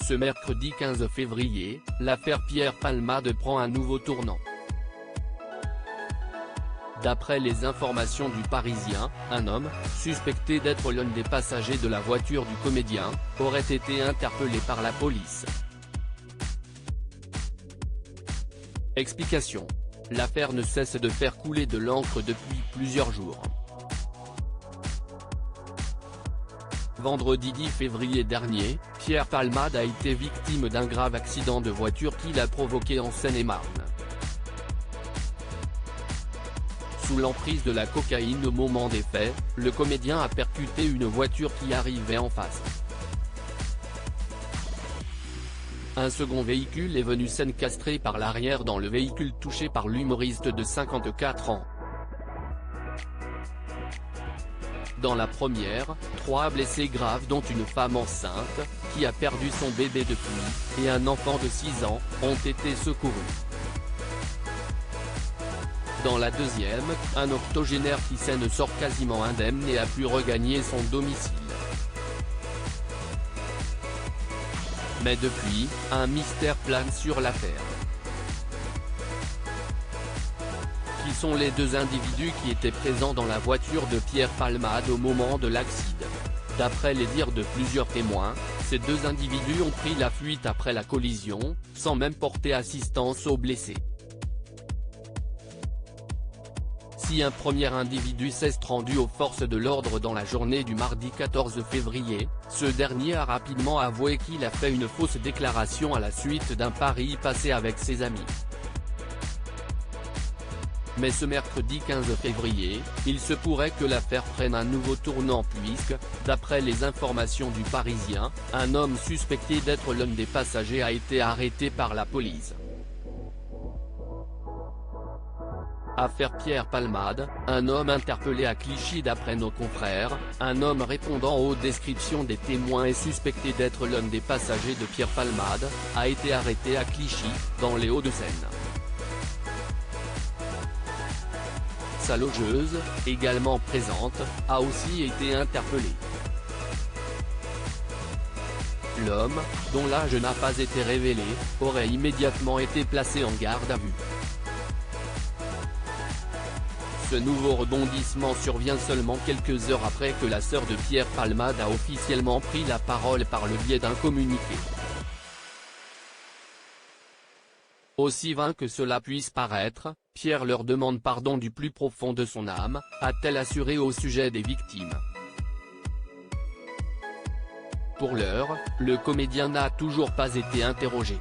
Ce mercredi 15 février, l'affaire Pierre Palmade prend un nouveau tournant. D'après les informations du Parisien, un homme, suspecté d'être l'un des passagers de la voiture du comédien, aurait été interpellé par la police. Explication. L'affaire ne cesse de faire couler de l'encre depuis plusieurs jours. Vendredi 10 février dernier, Pierre Palmade a été victime d'un grave accident de voiture qu'il a provoqué en Seine-et-Marne. Sous l'emprise de la cocaïne au moment des faits, le comédien a percuté une voiture qui arrivait en face. Un second véhicule est venu s'encastrer par l'arrière dans le véhicule touché par l'humoriste de 54 ans. Dans la première, 3 blessés graves dont une femme enceinte, qui a perdu son bébé depuis, et un enfant de 6 ans, ont été secourus. Dans la deuxième, un octogénaire qui s'en sort quasiment indemne et a pu regagner son domicile. Mais depuis, un mystère plane sur l'affaire. Qui sont les deux individus qui étaient présents dans la voiture de Pierre Palmade au moment de l'accident? D'après les dires de plusieurs témoins, ces deux individus ont pris la fuite après la collision, sans même porter assistance aux blessés. Si un premier individu s'est rendu aux forces de l'ordre dans la journée du mardi 14 février, ce dernier a rapidement avoué qu'il a fait une fausse déclaration à la suite d'un pari passé avec ses amis. Mais ce mercredi 15 février, il se pourrait que l'affaire prenne un nouveau tournant puisque, d'après les informations du Parisien, un homme suspecté d'être l'un des passagers a été arrêté par la police. Affaire Pierre Palmade, un homme interpellé à Clichy. D'après nos confrères, un homme répondant aux descriptions des témoins et suspecté d'être l'un des passagers de Pierre Palmade, a été arrêté à Clichy, dans les Hauts-de-Seine. Sa logeuse, également présente, a aussi été interpellée. L'homme, dont l'âge n'a pas été révélé, aurait immédiatement été placé en garde à vue. Ce nouveau rebondissement survient seulement quelques heures après que la sœur de Pierre Palmade a officiellement pris la parole par le biais d'un communiqué. Aussi vain que cela puisse paraître, Pierre leur demande pardon du plus profond de son âme, a-t-elle assuré au sujet des victimes. Pour l'heure, le comédien n'a toujours pas été interrogé.